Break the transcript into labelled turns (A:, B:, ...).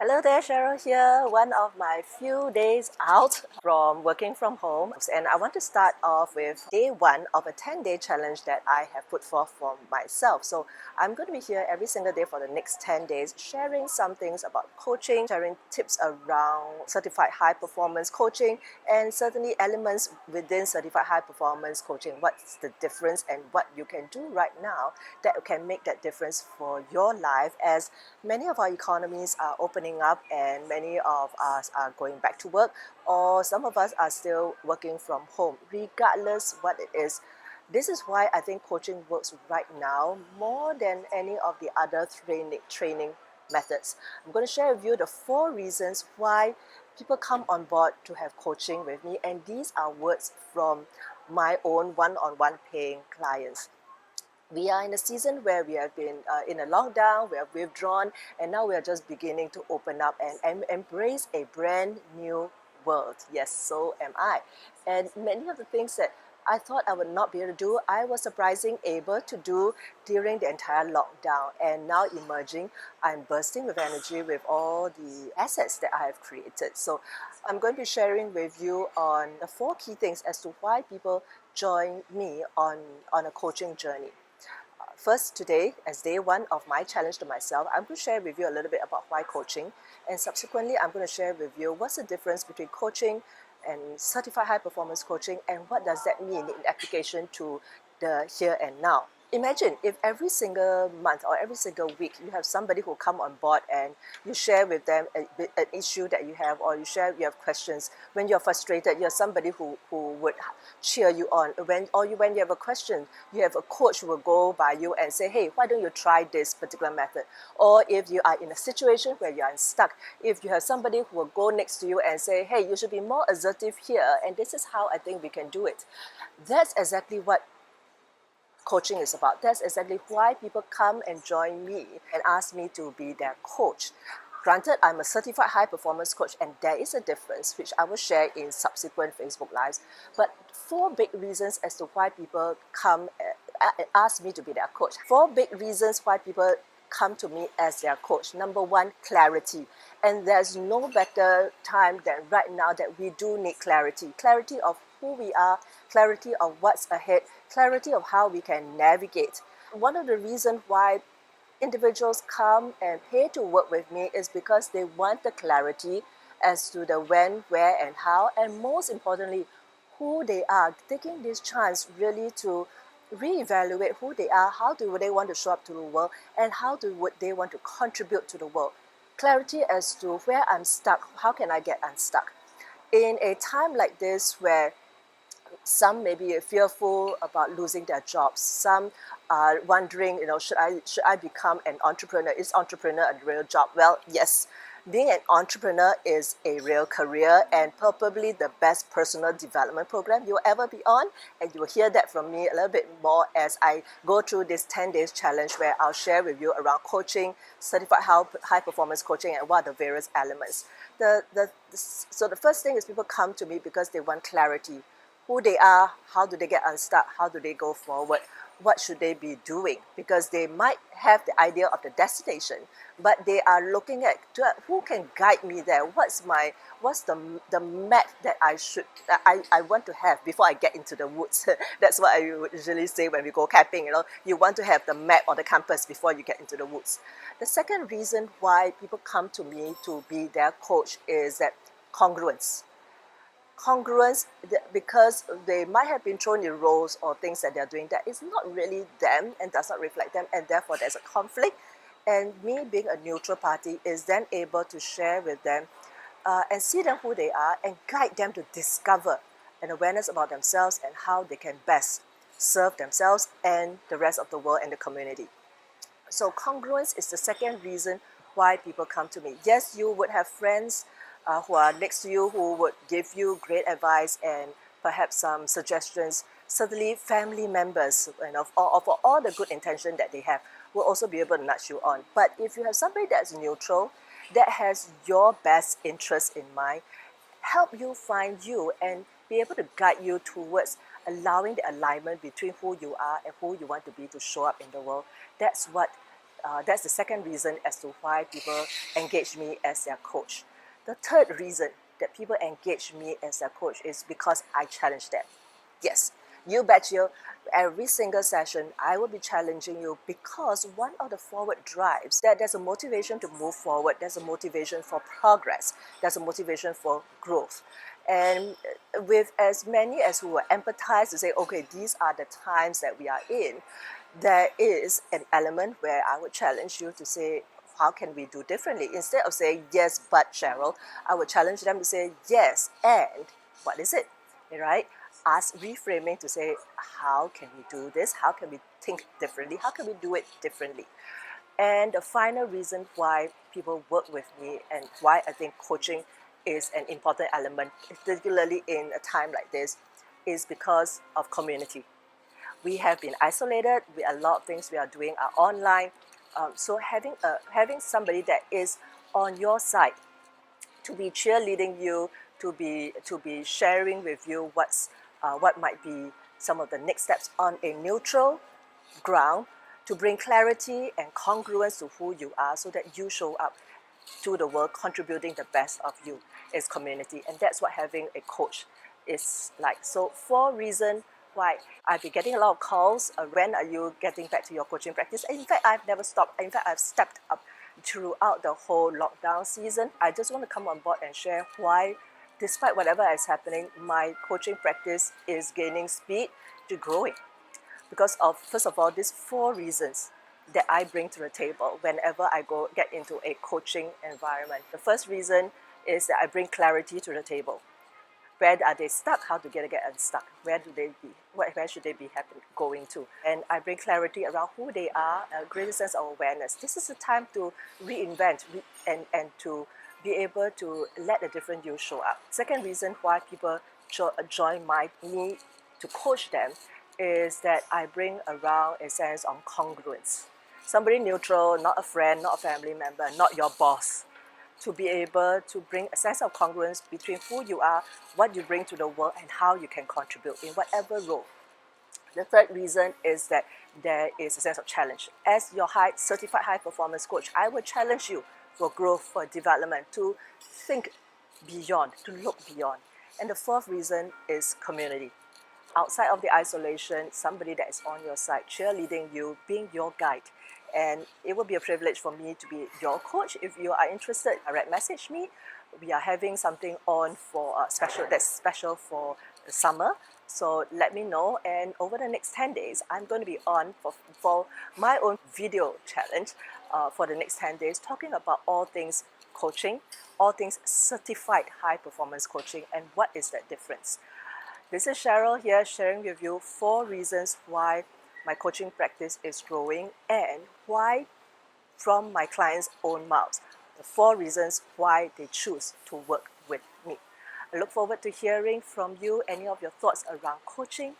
A: Hello there, Cheryl here, one of my few days out from working from home. And I want to start off with day one of a 10-day challenge that I have put forth for myself. So I'm going to be here every single day for the next 10 days, sharing some things about coaching, sharing tips around certified high performance coaching, and certainly elements within certified high performance coaching. What's the difference and what you can do right now that can make that difference for your life, as many of our economies are opening up and many of us are going back to work, or some of us are still working from home. Regardless what it is, this is why I think coaching works right now more than any of the other training methods. I'm going to share with you the 4 reasons why people come on board to have coaching with me, and these are words from my own one-on-one paying clients. We are in a season where we have been in a lockdown, we have withdrawn, and now we are just beginning to open up and embrace a brand new world. Yes, so am I. And many of the things that I thought I would not be able to do, I was surprisingly able to do during the entire lockdown. And now emerging, I'm bursting with energy with all the assets that I have created. So I'm going to be sharing with you on the 4 key things as to why people join me on a coaching journey. First, today, as day one of my challenge to myself, I'm going to share with you a little bit about why coaching, and subsequently I'm going to share with you what's the difference between coaching and certified high performance coaching, and what does that mean in application to the here and now. Imagine if every single month or every single week you have somebody who come on board and you share with them an issue that you have, or you have questions. When you're frustrated, you have somebody who would cheer you on. When you have a question, you have a coach who will go by you and say, hey, why don't you try this particular method? Or if you are in a situation where you are stuck, if you have somebody who will go next to you and say, hey, you should be more assertive here, and this is how I think we can do it. That's exactly what coaching is about. That's exactly why people come and join me and ask me to be their coach. Granted, I'm a certified high performance coach, and there is a difference which I will share in subsequent Facebook Lives. But 4 big reasons as to why people come and ask me to be their coach. 4 big reasons why people come to me as their coach. Number 1, clarity. And there's no better time than right now that we do need clarity. Clarity of who we are, clarity of what's ahead, clarity of how we can navigate. One of the reasons why individuals come and pay to work with me is because they want the clarity as to the when, where, and how, and most importantly, who they are. Taking this chance really to reevaluate who they are, how do they want to show up to the world, and how would they want to contribute to the world. Clarity as to where I'm stuck, how can I get unstuck. In a time like this where some may be fearful about losing their jobs, some are wondering, should I become an entrepreneur? Is entrepreneur a real job? Well, yes. Being an entrepreneur is a real career, and probably the best personal development program you'll ever be on. And you'll hear that from me a little bit more as I go through this 10 days challenge, where I'll share with you around coaching, certified high performance coaching, and what are the various elements. So the first thing is people come to me because they want clarity. Who they are, how do they get unstuck, how do they go forward, what should they be doing? Because they might have the idea of the destination, but they are looking at who can guide me there. What's the map that I want to have before I get into the woods. That's what I would usually say when we go camping. You want to have the map or the compass before you get into the woods. The second reason why people come to me to be their coach is that congruence. Congruence, because they might have been thrown in roles or things that they're doing that is not really them and does not reflect them, and therefore there's a conflict. And me being a neutral party is then able to share with them and see them who they are and guide them to discover an awareness about themselves and how they can best serve themselves and the rest of the world and the community. So congruence is the second reason why people come to me. Yes, you would have friends who are next to you who would give you great advice and perhaps some suggestions. Certainly family members, for all the good intention that they have, will also be able to nudge you on. But if you have somebody that's neutral, that has your best interest in mind, help you find you and be able to guide you towards allowing the alignment between who you are and who you want to be to show up in the world. That's what That's the second reason as to why people engage me as their coach. The third reason that people engage me as their coach is because I challenge them. Yes, you bet you, every single session I will be challenging you, because one of the forward drives, that there's a motivation to move forward, there's a motivation for progress, there's a motivation for growth. And with as many as who will empathize to say, okay, these are the times that we are in, there is an element where I would challenge you to say, how can we do differently? Instead of saying, yes, but Cheryl, I would challenge them to say, yes, and what is it? Right? Ask reframing to say, how can we do this? How can we think differently? How can we do it differently? And the final reason why people work with me and why I think coaching is an important element, particularly in a time like this, is because of community. We have been isolated with a lot of things we are doing are online. So having somebody that is on your side to be cheerleading you, to be sharing with you what might be some of the next steps on a neutral ground, to bring clarity and congruence to who you are so that you show up to the world contributing the best of you, is community. And that's what having a coach is like. So 4 reasons why I've been getting a lot of calls. When are you getting back to your coaching practice? In fact, I've never stopped. In fact, I've stepped up throughout the whole lockdown season. I just want to come on board and share why, despite whatever is happening, my coaching practice is gaining speed to growing. Because of, first of all, these 4 reasons that I bring to the table whenever I get into a coaching environment. The first reason is that I bring clarity to the table. Where are they stuck? How to get unstuck? Where do they be? Where should they be going to? And I bring clarity around who they are, a greater sense of awareness. This is the time to reinvent and to be able to let a different you show up. Second reason why people join me to coach them is that I bring around a sense of congruence. Somebody neutral, not a friend, not a family member, not your boss, to be able to bring a sense of congruence between who you are, what you bring to the world, and how you can contribute in whatever role. The third reason is that there is a sense of challenge. As your certified high performance coach, I will challenge you for growth, for development, to think beyond, to look beyond. And the fourth reason is community. Outside of the isolation, somebody that is on your side, cheerleading you, being your guide. And it will be a privilege for me to be your coach. If you are interested, direct message me. We are having something on for that's special for the summer. So let me know. And over the next 10 days, I'm going to be on for my own video challenge for the next 10 days, talking about all things coaching, all things certified high performance coaching, and what is that difference. This is Cheryl here, sharing with you 4 reasons why my coaching practice is growing, and why, from my clients' own mouths, the 4 reasons why they choose to work with me. I look forward to hearing from you any of your thoughts around coaching,